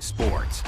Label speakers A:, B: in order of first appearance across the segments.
A: sports.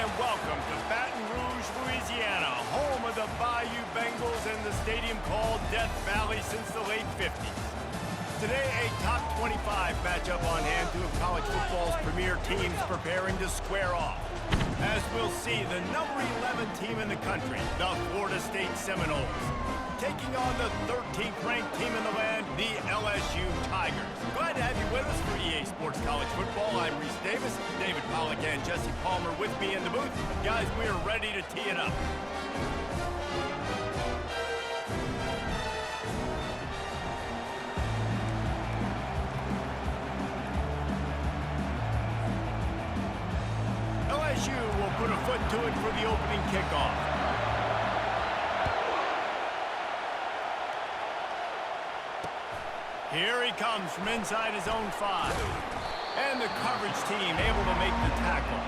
A: and welcome to Baton Rouge, Louisiana, home of the Bayou Bengals and the stadium called Death Valley since the late 50s. Today, a top 25 matchup on hand, two of college football's premier teams preparing to square off. As we'll see, the number 11 team in the country, the Florida State Seminoles, taking on the 13th ranked team in the land, the LSU Tigers. Glad to have you with us for EA Sports College Football. I'm Reese Davis, David Pollack and Jesse Palmer with me in the booth. Guys, we are ready to tee it up. LSU will put a foot to it for the opening kickoff. Here he comes from inside his own 5. And the coverage team able to make the tackle.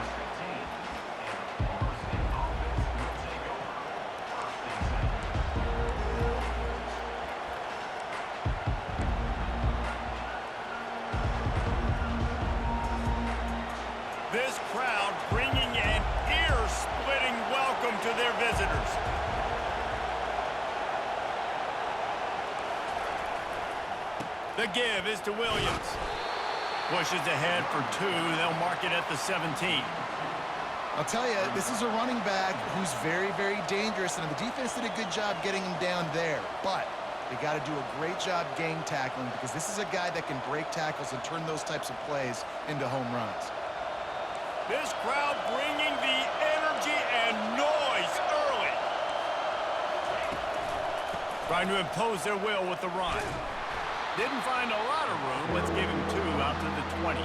A: This crowd bringing an ear-splitting welcome to their visitors. The give is to Williams. Pushes ahead for 2. They'll mark it at the 17.
B: I'll tell you, this is a running back who's very, very dangerous, and the defense did a good job getting him down there. But they got to do a great job game tackling because this is a guy that can break tackles and turn those types of plays into home runs.
A: This crowd bringing the energy and noise early. Trying to impose their will with the run. Didn't find a lot of room. Let's give him 2 out to the 20.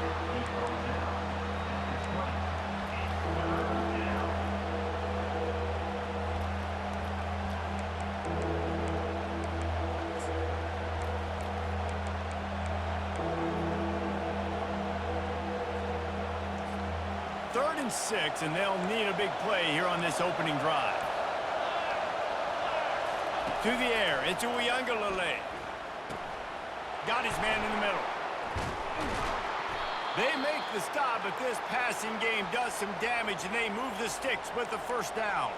A: Third and 6, and they'll need a big play here on this opening drive. To the air, it's Uiagalelei. Got his man in the middle. They make the stop, but this passing game does some damage, and they move the sticks with the first down.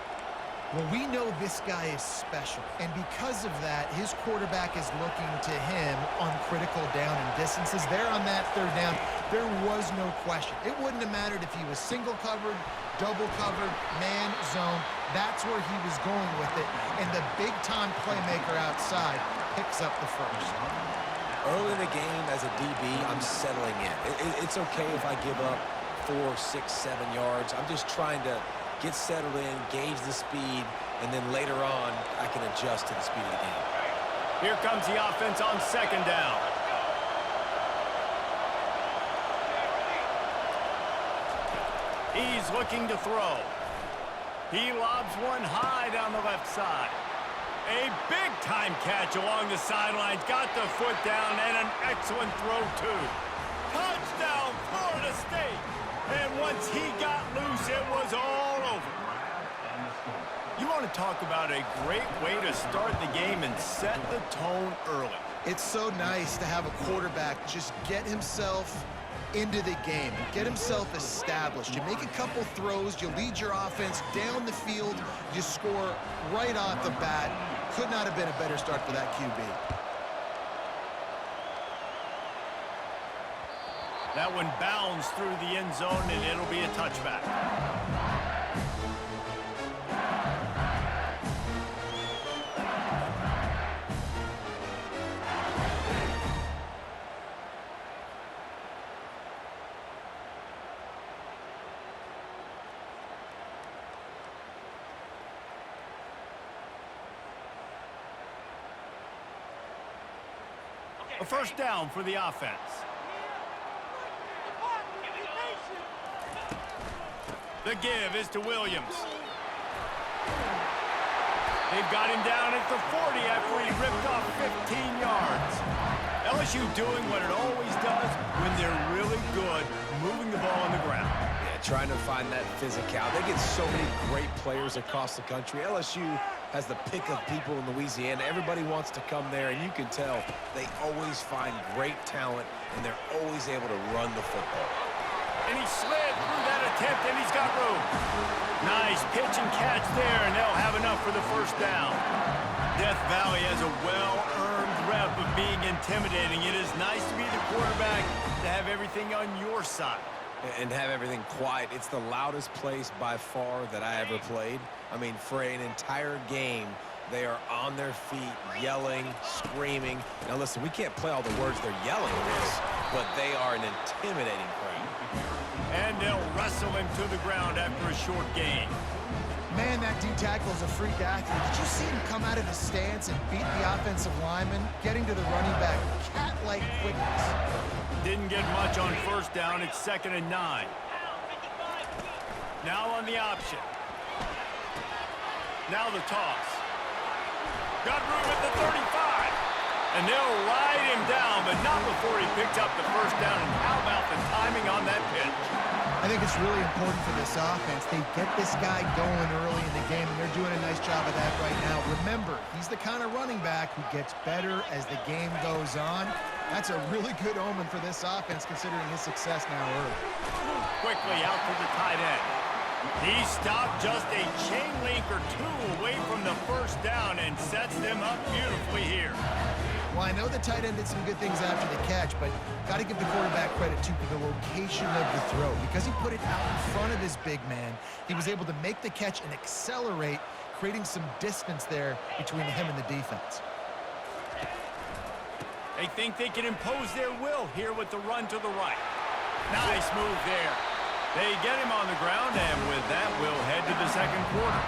B: Well, we know this guy is special, and because of that, his quarterback is looking to him on critical down and distances. There on that third down, there was no question. It wouldn't have mattered if he was single covered, double covered, man, zone. That's where he was going with it, and the big-time playmaker outside picks up the first.
C: Early in the game, as a DB, I'm settling in. It's okay if I give up 4, 6, 7 yards. I'm just trying to get settled in, gauge the speed, and then later on, I can adjust to the speed of the game.
A: Here comes the offense on second down. He's looking to throw. He lobs one high down the left side. A big-time catch along the sidelines. Got the foot down and an excellent throw, too. Touchdown, Florida State. And once he got loose, it was all over. You want to talk about a great way to start the game and set the tone early.
B: It's so nice to have a quarterback just get himself into the game, get himself established. You make a couple throws, you lead your offense down the field, you score right off the bat. Could not have been a better start for that QB.
A: That one bounds through the end zone, and it'll be a touchback. A first down for the offense. The give is to Williams. They've got him down at the 40 after he ripped off 15 yards. LSU doing what it always does when they're really good, moving the ball on the ground.
C: Yeah, trying to find that physicality. They get so many great players across the country. LSU has the pick of people in Louisiana. Everybody wants to come there, and you can tell they always find great talent, and they're always able to run the football.
A: And he slid through that attempt, and he's got room. Nice pitch and catch there, and they'll have enough for the first down. Death Valley has a well-earned rep of being intimidating. It is nice to be the quarterback, to have everything on your side.
C: And have everything quiet. It's the loudest place by far that I ever played. I mean, for an entire game, they are on their feet, yelling, screaming. Now, listen, we can't play all the words they're yelling at us, but they are an intimidating crowd.
A: And they'll wrestle him to the ground after a short gain.
B: Man, that D-tackle is a freak athlete. Did you see him come out of his stance and beat the offensive lineman, getting to the running back? Cat-like quickness.
A: Didn't get much on first down. It's 2nd and 9. Now on the option. Now the toss. Got room at the 35. And they'll ride him down, but not before he picked up the first down. And how about the timing on that pitch?
B: I think it's really important for this offense. They get this guy going early in the game, and they're doing a nice job of that right now. Remember, he's the kind of running back who gets better as the game goes on. That's a really good omen for this offense, considering his success now early.
A: Quickly out to the tight end. He stopped just a chain link or two away from the first down and sets them up beautifully here.
B: Well, I know the tight end did some good things after the catch, but got to give the quarterback credit, too, for the location of the throw. Because he put it out in front of his big man, he was able to make the catch and accelerate, creating some distance there between him and the defense.
A: They think they can impose their will here with the run to the right. Nice move there. They get him on the ground, and with that, we'll head to the second quarter.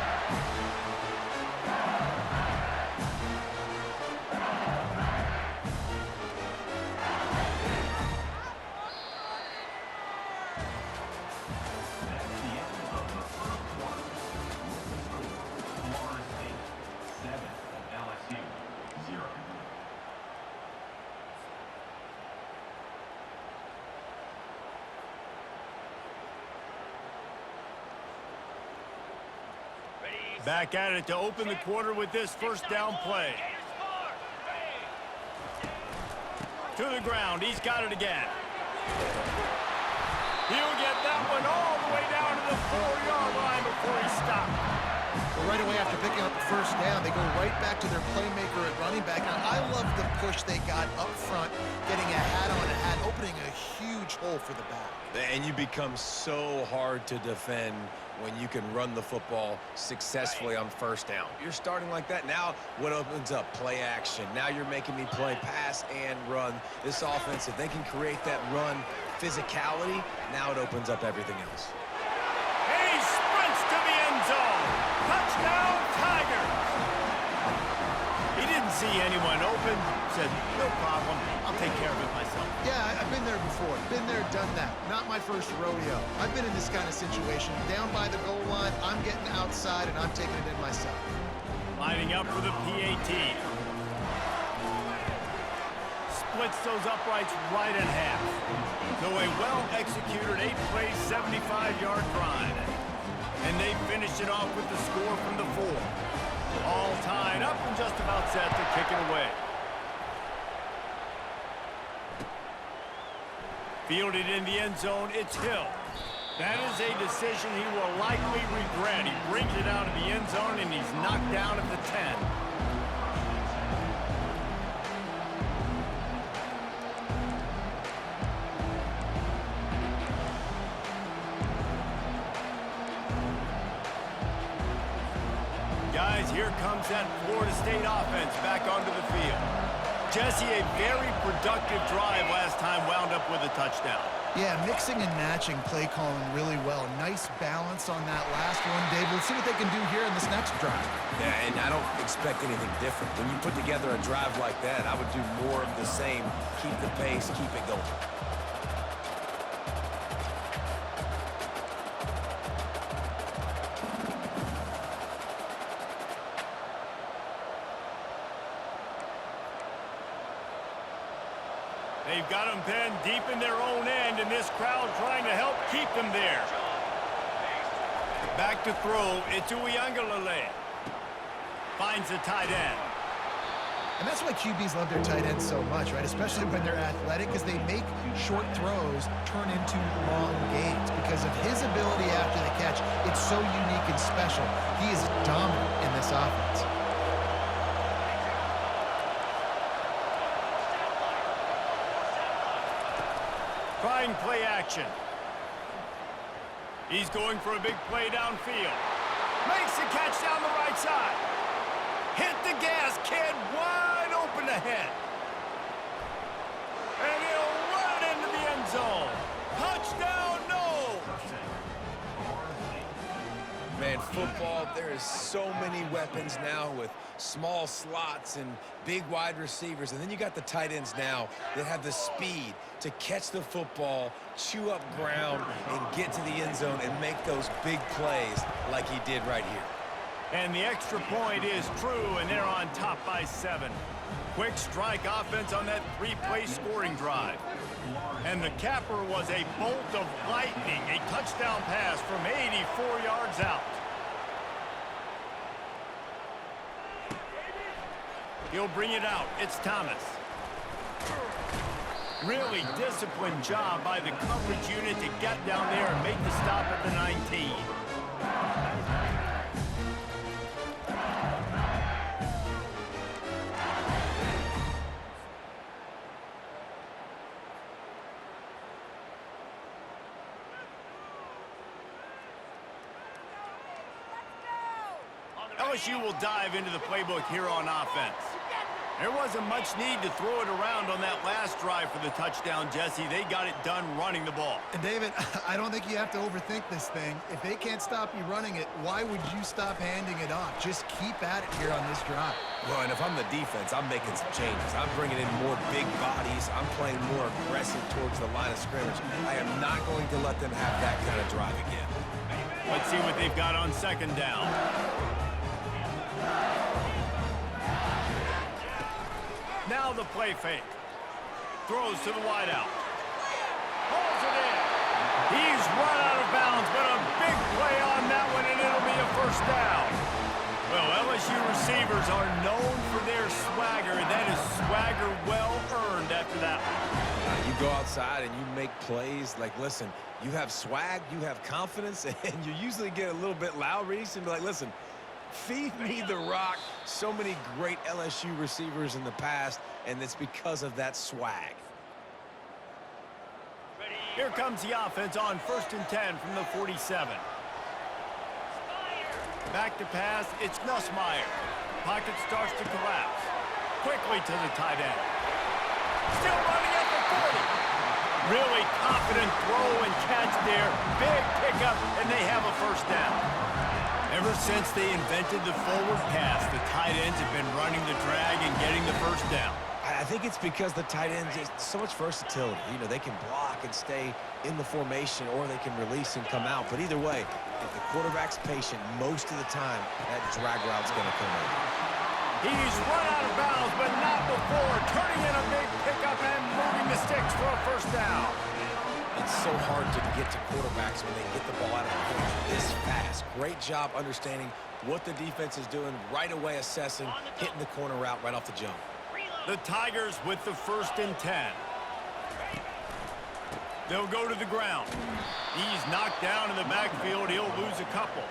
A: Back at it to open the quarter with this first down play. To the ground. He's got it again. He'll get that one all the way down to the 4-yard line before he stopped.
B: Well, right away after picking up the first down, they go right back to their playmaker at running back. Now, I love the push they got up front, getting a hat on a hat, opening a huge hole for the back.
C: And you become so hard to defend when you can run the football successfully on first down. You're starting like that. Now what opens up? Play action. Now you're making me play pass and run. This offense, if they can create that run physicality, now it opens up everything else.
A: And he sprints to the end zone. Touchdown, Tigers. He didn't see anyone open. Said, no problem. I'll take care of it myself.
B: Yeah, I've been there before. Been there, done that. Not my first rodeo. I've been in this kind of situation. Down by the goal line, I'm getting outside, and I'm taking it in myself.
A: Lining up for the PAT. Splits those uprights right in half. So a well-executed 8-play, 75-yard drive. And they finished it off with the score from the 4. All tied up and just about set to kick it away. Fielded in the end zone, it's Hill. That is a decision he will likely regret. He brings it out of the end zone, and he's knocked down at the 10. Guys, here comes that Florida State offense back onto the field. Jesse, a very productive drive last time wound up with a touchdown.
B: Yeah, mixing and matching play calling really well. Nice balance on that last one, Dave. Let's see what they can do here in this next drive.
C: Yeah, and I don't expect anything different. When you put together a drive like that, I would do more of the same. Keep the pace, keep it going.
A: They've got them pinned deep in their own end, and this crowd trying to help keep them there. Back to throw, it's Uiagalelei. Finds the tight end.
B: And that's why QBs love their tight ends so much, right? Especially when they're athletic, because they make short throws turn into long gains. Because of his ability after the catch, it's so unique and special. He is dominant in this offense.
A: Trying play action. He's going for a big play downfield. Makes the catch down the right side. Hit the gas, kid. Wide open ahead. And he'll run it into the end zone. Touchdown, no.
C: Man, football, there is so many weapons now with small slots and big wide receivers. And then you got the tight ends now that have the speed to catch the football, chew up ground, and get to the end zone and make those big plays like he did right here.
A: And the extra point is true, and they're on top by 7. Quick strike offense on that 3-play scoring drive. And the capper was a bolt of lightning, a touchdown pass from 84 yards out. He'll bring it out. It's Thomas. Really disciplined job by the coverage unit to get down there and make the stop at the 19. LSU will dive into the playbook here on offense. There wasn't much need to throw it around on that last drive for the touchdown, Jesse. They got it done running the ball.
B: And, David, I don't think you have to overthink this thing. If they can't stop you running it, why would you stop handing it off? Just keep at it here on this drive.
C: Well, and if I'm the defense, I'm making some changes. I'm bringing in more big bodies. I'm playing more aggressive towards the line of scrimmage. I am not going to let them have that kind of drive again.
A: Let's see what they've got on second down. Now the play fake. Throws to the wideout. Pulls it in. He's run out of bounds, but a big play on that one, and it'll be a first down. Well, LSU receivers are known for their swagger. That is swagger well earned after that one.
C: You go outside and you make plays. Like, listen, you have swag, you have confidence, and you usually get a little bit loud, Reese, and be like, listen, feed me the rock. So many great LSU receivers in the past, and it's because of that swag.
A: Here comes the offense on 1st and 10 from the 47. Back to pass, it's Nussmeier. Pocket starts to collapse. Quickly to the tight end. Still running at the 40. Really confident throw and catch there. Big pickup, and they have a first down. Ever since they invented the forward pass, the tight ends have been running the drag and getting the first down.
C: I think it's because the tight ends, is so much versatility. You know, they can block and stay in the formation, or they can release and come out. But either way, if the quarterback's patient, most of the time, that drag route's going to come in.
A: He's run out of bounds, but not before. Turning in a big pickup and moving the sticks for a first down.
C: It's so hard to get to quarterbacks when they get the ball out of the hands this fast. Great job understanding what the defense is doing, right away assessing, hitting the corner route right off the jump.
A: The Tigers with the 1st and 10. They'll go to the ground. He's knocked down in the backfield. He'll lose a couple.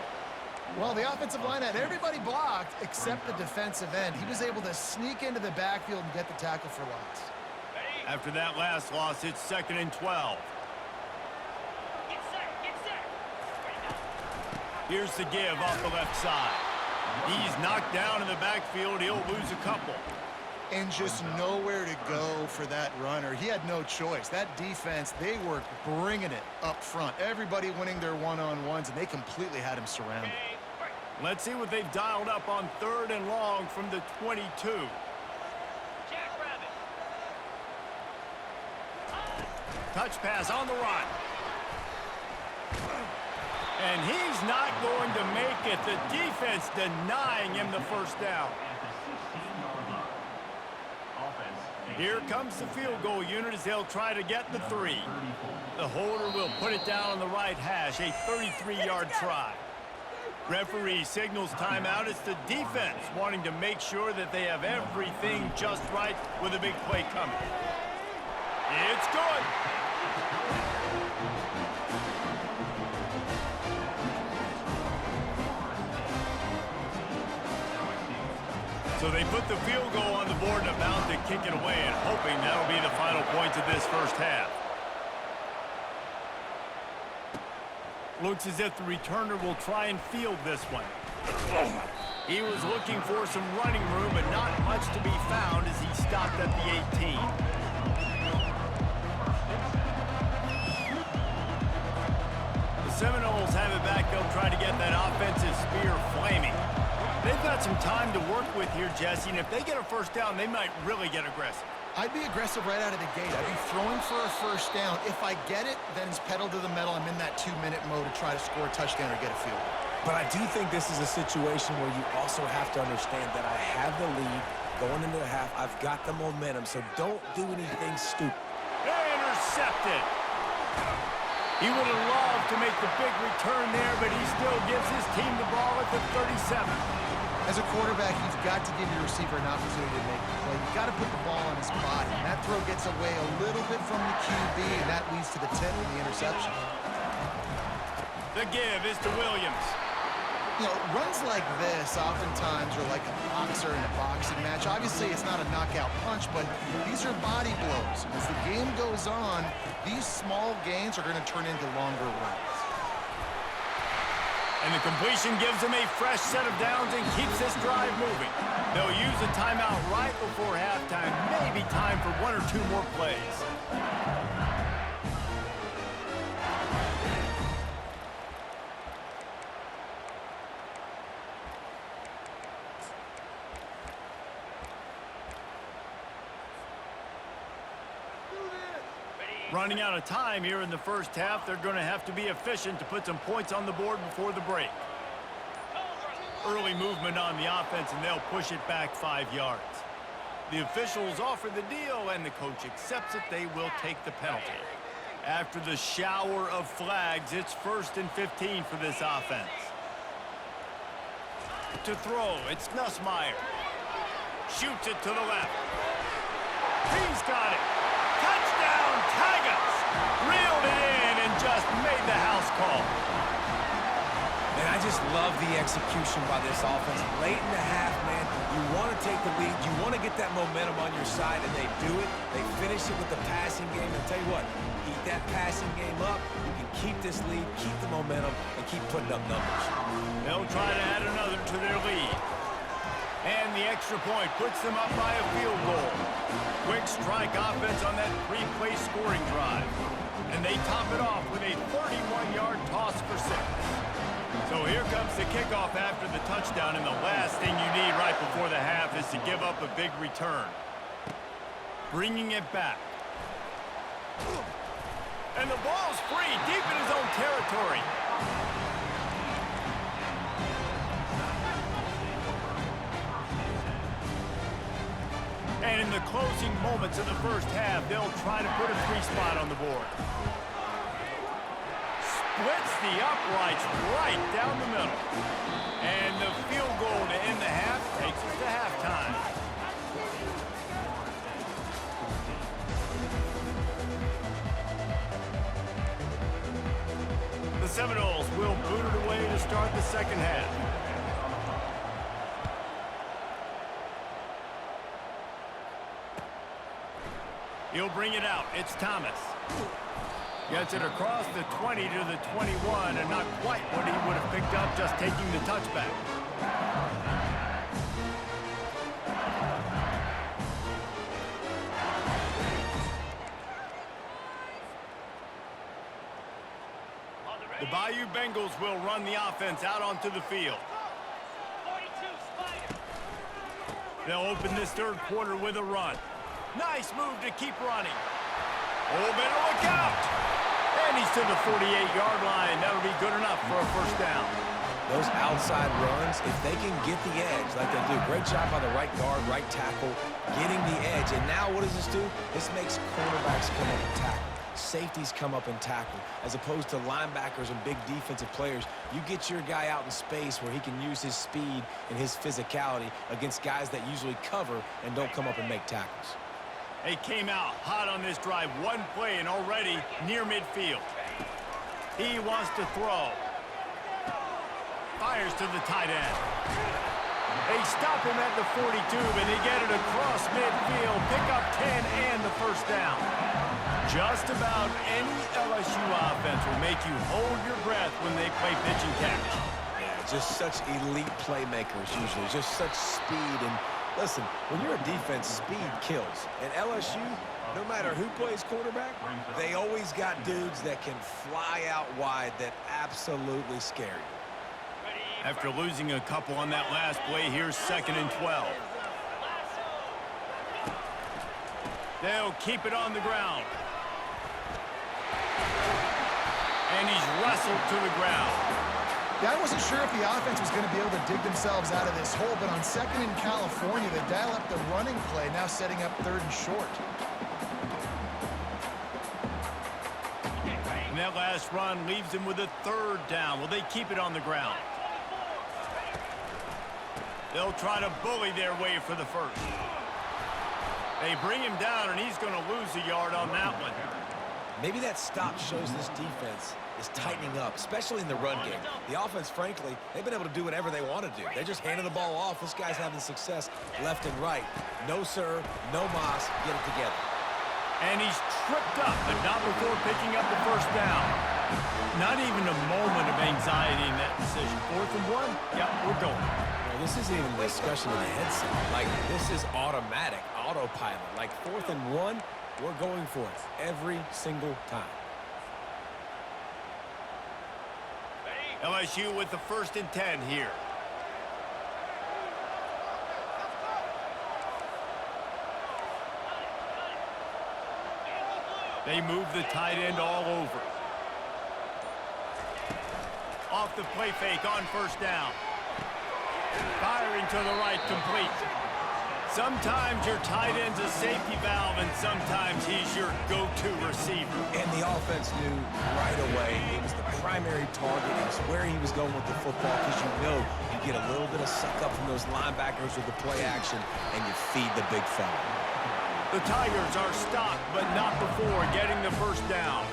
B: Well, the offensive line had everybody blocked except the defensive end. He was able to sneak into the backfield and get the tackle for loss.
A: After that last loss, it's 2nd and 12. Here's the give off the left side. He's knocked down in the backfield. He'll lose a couple.
B: And just nowhere to go for that runner. He had no choice. That defense, they were bringing it up front. Everybody winning their one-on-ones, and they completely had him surrounded.
A: Let's see what they've dialed up on 3rd and long from the 22. Touch pass on the run. And he's not going to make it. The defense denying him the first down. Here comes the field goal unit as they'll try to get the 3. The holder will put it down on the right hash, a 33-yard try. Referee signals timeout. It's the defense wanting to make sure that they have everything just right with a big play coming. It's good. So they put the field goal on the board and about to kick it away, and hoping that'll be the final points of this first half. Looks as if the returner will try and field this one. He was looking for some running room, but not much to be found as he stopped at the 18. The Seminoles have it back. They'll try to get that offensive spear flaming. They've got some time to work with here, Jesse, and if they get a first down, they might really get aggressive.
B: I'd be aggressive right out of the gate. I'd be throwing for a first down. If I get it, then it's pedal to the metal. I'm in that 2-minute mode to try to score a touchdown or get a field goal.
C: But I do think this is a situation where you also have to understand that I have the lead going into the half. I've got the momentum, so don't do anything stupid.
A: Intercepted. He would have loved to make the big return there, but he still gives his team the ball at the 37.
B: As a quarterback, you've got to give your receiver an opportunity to make the play. You've got to put the ball on his body. And that throw gets away a little bit from the QB, and that leads to the tip and the interception.
A: The give is to Williams.
B: You know, runs like this oftentimes are like a boxer in a boxing match. Obviously, it's not a knockout punch, but these are body blows. As the game goes on, these small gains are going to turn into longer runs.
A: And the completion gives them a fresh set of downs and keeps this drive moving. They'll use a timeout right before halftime. Maybe time for one or two more plays. Running out of time here in the first half, they're going to have to be efficient to put some points on the board before the break. Early movement on the offense, and they'll push it back 5 yards. The officials offer the deal, and the coach accepts it. They will take the penalty. After the shower of flags, it's 1st and 15 for this offense. To throw, it's Nussmeier. Shoots it to the left. He's got it. Touchdown, Tigers! Reeled it in and just made the house call.
C: Man, I just love the execution by this offense. Late in the half, man, you want to take the lead. You want to get that momentum on your side, and they do it. They finish it with the passing game. And tell you what, keep that passing game up. You can keep this lead, keep the momentum, and keep putting up numbers.
A: They'll try to add another to their lead. And the extra point puts them up by a field goal. Quick strike offense on that 3-play scoring drive. And they top it off with a 31-yard toss for 6. So here comes the kickoff after the touchdown, and the last thing you need right before the half is to give up a big return. Bringing it back. And the ball's free, deep in his own territory. And in the closing moments of the first half, they'll try to put a 3-spot on the board. Splits the uprights right down the middle. And the field goal to end the half takes us to halftime. The Seminoles will boot it away to start the second half. He'll bring it out. It's Thomas. Gets it across the 20 to the 21, and not quite what he would have picked up just taking the touchback. The Bayou Bengals will run the offense out onto the field. They'll open this third quarter with a run. Nice move to keep running. Oh, better look out. And he's to the 48-yard line. That'll be good enough for a first down.
C: Those outside runs, if they can get the edge like they do, great job by the right guard, right tackle, getting the edge. And now what does this do? This makes cornerbacks come up and tackle. safeties come up and tackle. As opposed to linebackers and big defensive players, you get your guy out in space where he can use his speed and his physicality against guys that usually cover and don't come up and make tackles.
A: They came out hot on this drive. One play and already near midfield. He wants to throw. Fires to the tight end. They stop him at the 42, and they get it across midfield. Pick up 10 and the first down. Just about any LSU offense will make you hold your breath when they play pitch and catch.
C: Yeah, just such elite playmakers usually. Just such speed. And listen, when you're a defense, speed kills. And LSU, no matter who plays quarterback, they always got dudes that can fly out wide that absolutely scare you.
A: After losing a couple on that last play, here's 2nd and 12. They'll keep it on the ground. And he's wrestled to the ground.
B: Yeah, I wasn't sure if the offense was going to be able to dig themselves out of this hole, but on 2nd in California, they dial up the running play, now setting up 3rd and short.
A: And that last run leaves him with a 3rd down. Will they keep it on the ground? They'll try to bully their way for the first. They bring him down, and he's going to lose a yard on that one.
C: Maybe that stop shows this defense is tightening up, especially in the run game. The offense, frankly, they've been able to do whatever they want to do. They're just handing the ball off. This guy's having success left and right. No, sir, no mas, get it together.
A: And he's tripped up, but not before picking up the first down. Not even a moment of anxiety in that decision. 4th and 1? Yeah, we're going.
C: Well, this isn't even a discussion in the headset. Like, this is automatic, autopilot. Like, 4th and 1, we're going for it every single time.
A: LSU with the 1st and 10 here. They move the tight end all over. Off the play fake on 1st down. Firing to the right, complete. Sometimes your tight end's a safety valve, and sometimes he's your go-to receiver.
C: And the offense knew right away it was the primary target. It was where he was going with the football, because you know you get a little bit of suck up from those linebackers with the play action, and you feed the big fella.
A: The Tigers are stopped, but not before getting the 1st down.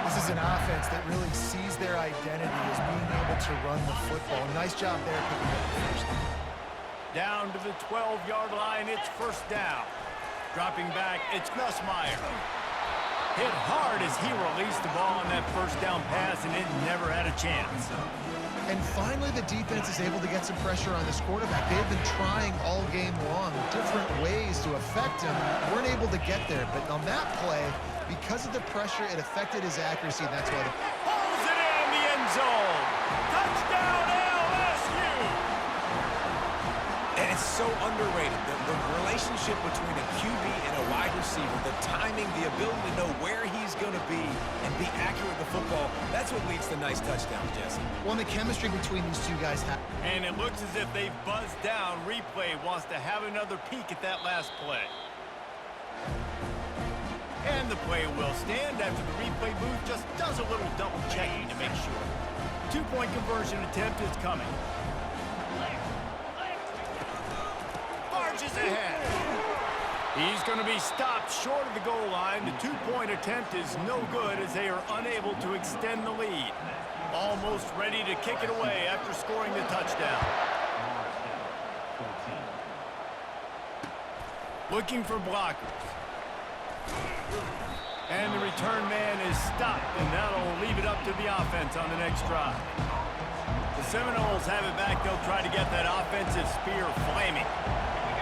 B: This is an offense that really sees their identity as being able to run the football. Nice job there picking up the first down.
A: Down to the 12-yard line, it's 1st down. Dropping back, it's Nussmeier. Hit hard as he released the ball on that 1st down pass, and it never had a chance.
B: And finally, the defense is able to get some pressure on this quarterback. They've been trying all game long different ways to affect him. Weren't able to get there, but on that play, because of the pressure, it affected his accuracy, and that's why the...
A: Pulls it in the end zone. Touchdown, LSU!
C: And it's so underrated. The relationship between a QB and a wide receiver, the timing, the ability to know where he's going to be and be accurate with the football, that's what leads to nice touchdowns, Jesse.
B: Well, the chemistry between these two guys...
A: And it looks as if they've buzzed down. Replay wants to have another peek at that last play. And the play will stand after the replay booth just does a little double checking to make sure. 2-point conversion attempt is coming. Barges ahead. He's going to be stopped short of the goal line. The 2-point attempt is no good as they are unable to extend the lead. Almost ready to kick it away after scoring the touchdown. Looking for blockers. And the return man is stopped, and that'll leave it up to the offense on the next drive. The Seminoles have it back. They'll try to get that offensive spear flaming.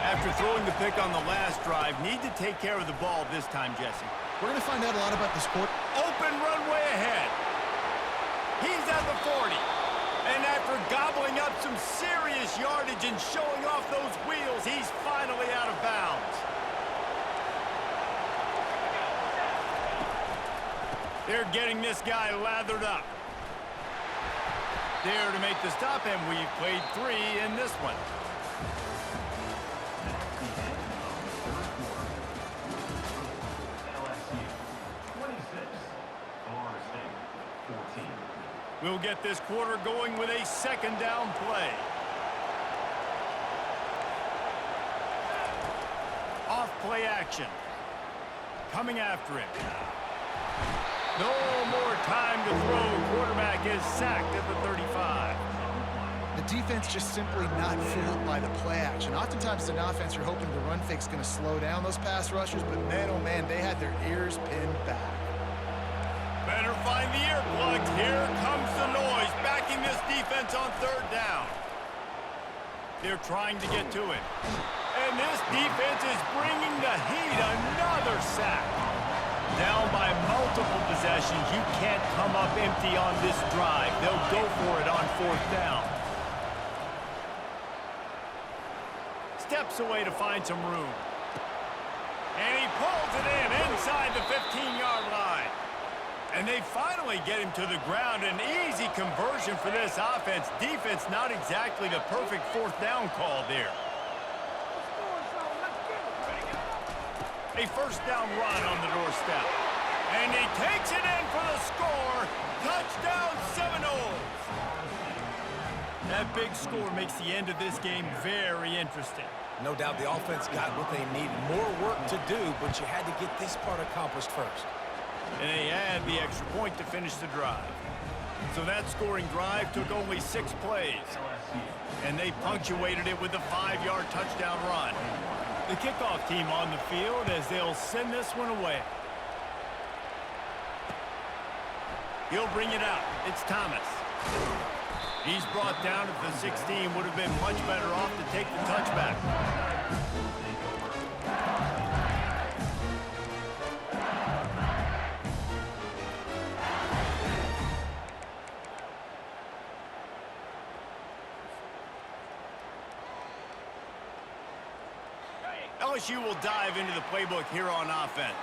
A: After throwing the pick on the last drive, need to take care of the ball this time, Jesse.
B: We're going to find out a lot about this quarter.
A: Open runway ahead. He's at the 40. And after gobbling up some serious yardage and showing off those wheels, he's finally out of bounds. They're getting this guy lathered up. There to make the stop, and we've played 3 in this one. We'll get this quarter going with a second down play. Off play action. Coming after him. No more time to throw. Quarterback is sacked at the 35.
B: The defense just simply not fooled by the play action. Oftentimes, in offense, you're hoping the run fake's going to slow down those pass rushers, but man, oh man, they had their ears pinned back.
A: Better find the earplugs. Here comes the noise, backing this defense on third down. They're trying to get to it. And this defense is bringing the heat. Another sack. Down by multiple possessions. You can't come up empty on this drive. They'll go for it on fourth down. Steps away to find some room. And he pulls it in inside the 15-yard line. And they finally get him to the ground. An easy conversion for this offense. Defense not exactly the perfect fourth down call there. A first down run on the doorstep. And he takes it in for the score. Touchdown Seminoles. That big score makes the end of this game very interesting.
C: No doubt the offense got what they needed. More work to do, but you had to get this part accomplished first.
A: And they had the extra point to finish the drive. So that scoring drive took only 6 plays. And they punctuated it with a 5-yard touchdown run. The kickoff team on the field as they'll send this one away. He'll bring it out. It's Thomas. He's brought down at the 16. Would have been much better off to take the touchback. LSU will dive into the playbook here on offense.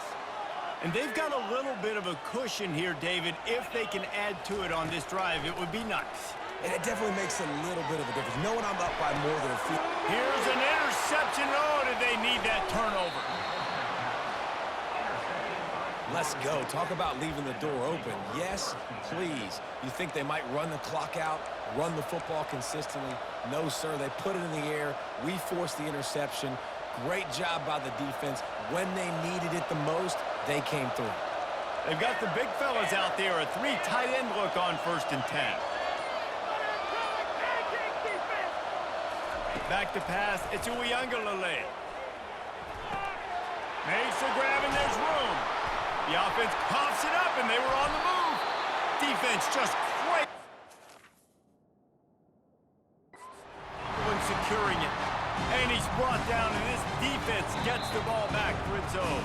A: And they've got a little bit of a cushion here, David. If they can add to it on this drive, it would be nice.
C: And it definitely makes a little bit of a difference. Knowing I'm up by more than a few.
A: Here's an interception. Oh, did they need that turnover?
C: Let's go. Talk about leaving the door open. Yes, please. You think they might run the clock out, run the football consistently? No, sir. They put it in the air. We forced the interception. Great job by the defense. When they needed it the most, they came through.
A: They've got the big fellas out there. A 3 tight end look on 1st and 10. Back to pass. It's Uiagalelei. Makes the grab and there's room. The offense coughs it up and they were on the move. Defense just great when securing it. And he's brought down, and this defense gets the ball back for its own.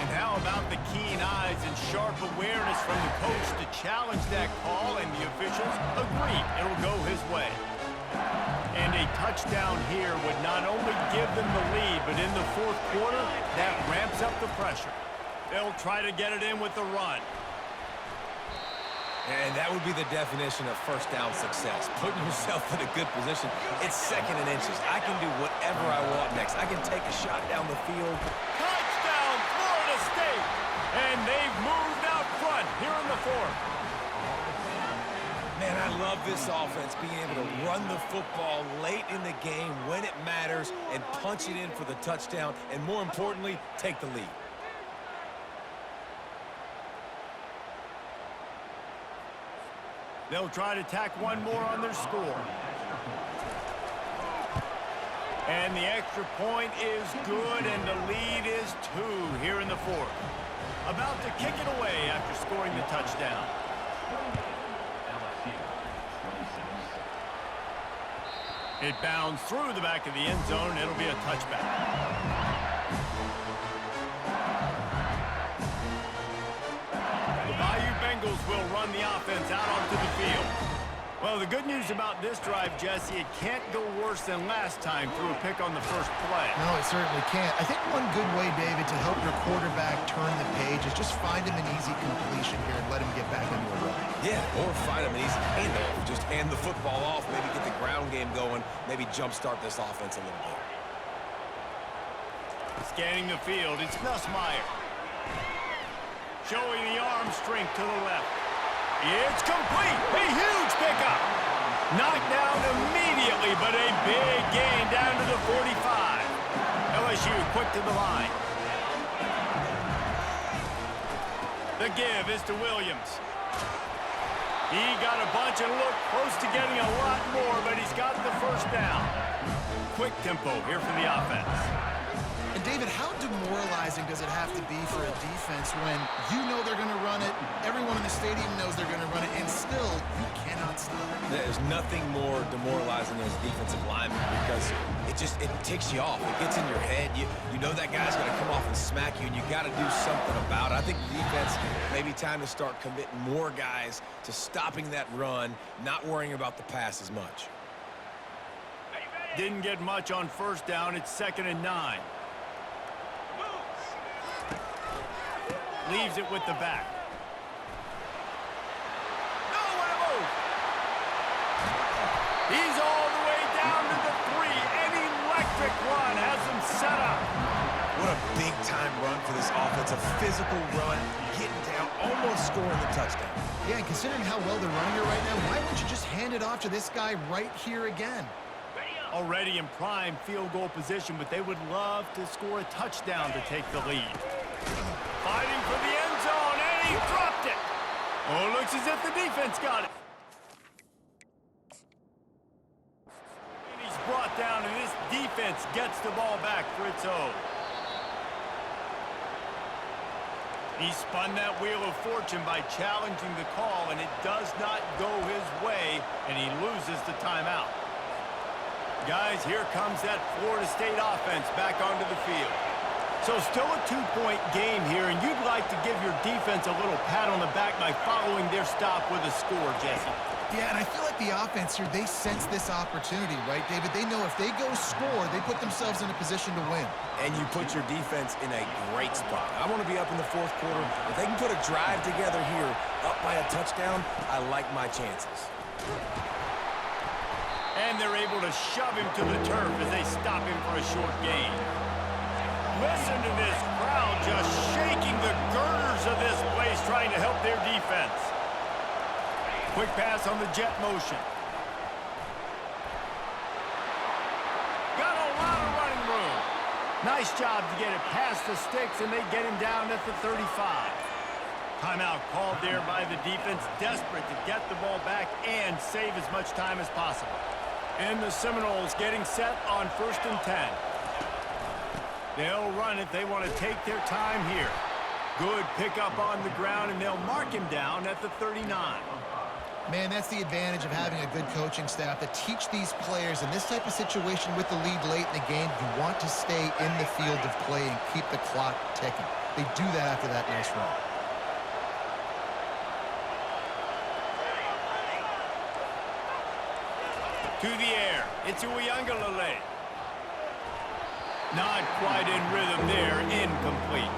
A: And how about the keen eyes and sharp awareness from the coach to challenge that call, and the officials agree it'll go his way. And a touchdown here would not only give them the lead, but in the 4th quarter, that ramps up the pressure. They'll try to get it in with the run.
C: And that would be the definition of first down success. Putting yourself in a good position. It's 2nd and inches. I can do whatever I want next. I can take a shot down the field.
A: Touchdown, Florida State! And they've moved out front here in the 4th.
C: Man, I love this offense, being able to run the football late in the game when it matters and punch it in for the touchdown, and more importantly, take the lead.
A: They'll try to tack one more on their score. And the extra point is good, and the lead is 2 here in the 4th. About to kick it away after scoring the touchdown. It bounds through the back of the end zone. It'll be a touchback. Will run the offense out onto the field. Well, the good news about this drive, Jesse, it can't go worse than last time through a pick on the first play.
B: No, it certainly can't. I think one good way, David, to help your quarterback turn the page is just find him an easy completion here and let him get back into a run.
C: Yeah, or find him an easy handoff. Just hand the football off, maybe get the ground game going, maybe jumpstart this offense a little bit.
A: Scanning the field, it's Nussmeier. Showing the arm strength to the left. It's complete. A huge pickup. Knocked down immediately, but a big gain down to the 45. LSU quick to the line. The give is to Williams. He got a bunch and looked close to getting a lot more, but he's got the first down. Quick tempo here for the offense.
B: And David, how demoralizing does it have to be for a defense when you know they're going to run it, everyone in the stadium knows they're going to run it, and still you cannot stop it?
C: There's nothing more demoralizing as a defensive lineman because it ticks you off. It gets in your head. You know that guy's going to come off and smack you, and you got to do something about it. I think the defense maybe time to start committing more guys to stopping that run, not worrying about the pass as much.
A: Didn't get much on first down. It's 2nd and 9. Leaves it with the back. Oh, what a move! He's all the way down to the 3. An electric run has him set up.
C: What a big-time run for this offense. A physical run, getting down, almost scoring the touchdown.
B: Yeah, and considering how well they're running here right now, why wouldn't you just hand it off to this guy right here again?
A: Already in prime field goal position, but they would love to score a touchdown to take the lead. Fighting for the end zone, and he dropped it. Oh, looks as if the defense got it. And he's brought down, and this defense gets the ball back for its own. He spun that wheel of fortune by challenging the call, and it does not go his way, and he loses the timeout. Guys, here comes that Florida State offense back onto the field. So still a 2-point game here, and you'd like to give your defense a little pat on the back by following their stop with a score, Jesse.
B: Yeah, and I feel like the offense here, they sense this opportunity, right, David? They know if they go score, they put themselves in a position to win.
C: And you put your defense in a great spot. I want to be up in the 4th quarter. If they can put a drive together here, up by a touchdown, I like my chances.
A: And they're able to shove him to the turf as they stop him for a short gain. Listen to this crowd just shaking the girders of this place trying to help their defense. Quick pass on the jet motion. Got a lot of running room. Nice job to get it past the sticks, and they get him down at the 35. Timeout called there by the defense, desperate to get the ball back and save as much time as possible. And the Seminoles getting set on 1st and 10. They'll run it. They want to take their time here. Good pickup on the ground, and they'll mark him down at the 39.
B: Man, that's the advantage of having a good coaching staff to teach these players in this type of situation with the lead late in the game. You want to stay in the field of play and keep the clock ticking. They do that after that nice run.
A: To the air. It's Uiagalelei. Not quite in rhythm there. Incomplete.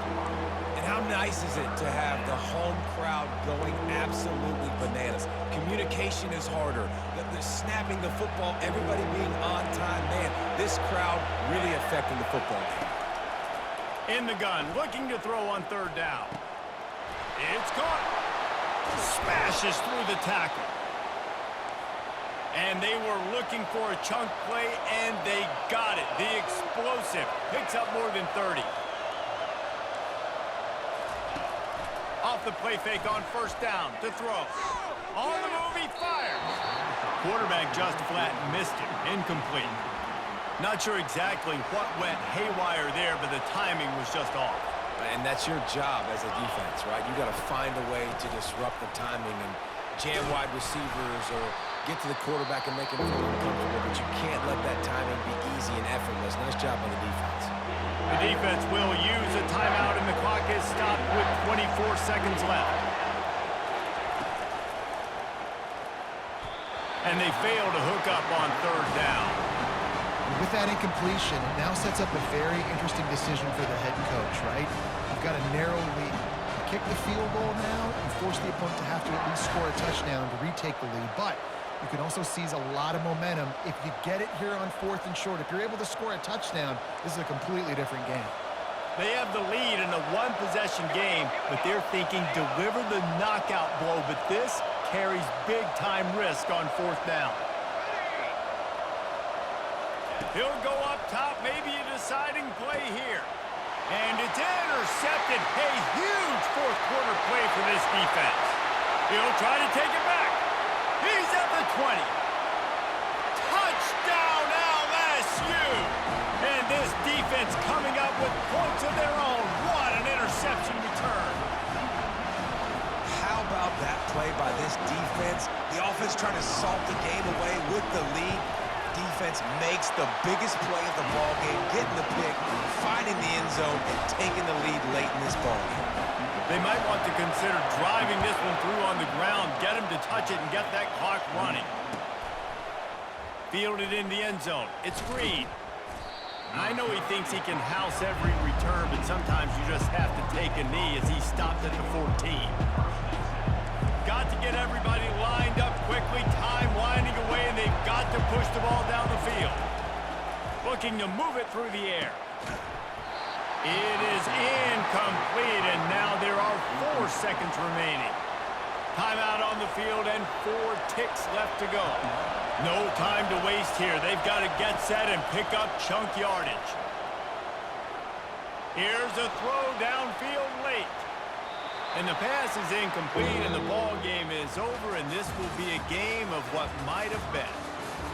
C: And how nice is it to have the home crowd going absolutely bananas? Communication is harder. They're snapping the football, everybody being on time. Man, this crowd really affecting the football game.
A: In the gun, looking to throw on 3rd down. It's caught. Smashes through the tackle. And they were looking for a chunk play, and they got it. The explosive picks up more than 30. Off the play fake on 1st down to throw. On the move, he fires. Quarterback just flat missed it. Incomplete. Not sure exactly what went haywire there, but the timing was just off.
C: And that's your job as a defense, right? You got to find a way to disrupt the timing and jam wide receivers or get to the quarterback and make him feel uncomfortable, but you can't let that timing be easy and effortless. Nice job by the defense.
A: The defense will use a timeout, and the clock is stopped with 24 seconds left. And they fail to hook up on 3rd down.
B: With that incompletion, it now sets up a very interesting decision for the head coach, right? You've got a narrow lead. You kick the field goal now, you force the opponent to have to at least score a touchdown to retake the lead. But you can also seize a lot of momentum if you get it here on 4th and short. If you're able to score a touchdown, this is a completely different game.
A: They have the lead in a one-possession game, but they're thinking deliver the knockout blow. But this carries big-time risk on 4th down. He'll go up top, maybe a deciding play here. And it's intercepted. A huge fourth-quarter play for this defense. He'll try to take it back. He's at the 20. Touchdown, LSU! And this defense coming up with points of their own. What an interception return.
C: How about that play by this defense? The offense trying to salt the game away with the lead. Defense makes the biggest play of the ball game, getting the pick, finding the end zone, and taking the lead late in this ball game.
A: They might want to consider driving this one through on the ground, get him to touch it, and get that clock running. Fielded in the end zone. It's Green. I know he thinks he can house every return, but sometimes you just have to take a knee as he stopped at the 14. Got to get everybody lined up quickly, time winding away, and they've got to push the ball down the field. Looking to move it through the air. It is incomplete, and now there are 4 seconds remaining. Timeout on the field and 4 ticks left to go. No time to waste here. They've got to get set and pick up chunk yardage. Here's a throw downfield late. And the pass is incomplete, and the ball game is over, and this will be a game of what might have been.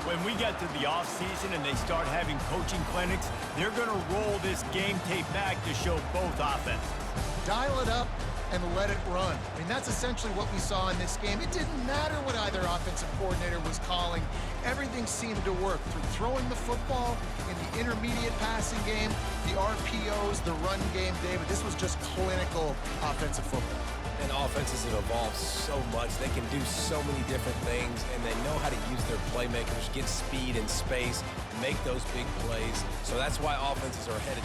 A: When we get to the offseason and they start having coaching clinics, they're going to roll this game tape back to show both offenses.
B: Dial it up and let it run. I mean, that's essentially what we saw in this game. It didn't matter what either offensive coordinator was calling. Everything seemed to work through throwing the football in the intermediate passing game, the RPOs, the run game, David. This was just clinical offensive football.
C: And offenses have evolved so much. They can do so many different things, and they know how to use their playmakers, get speed and space, make those big plays. So that's why offenses are headed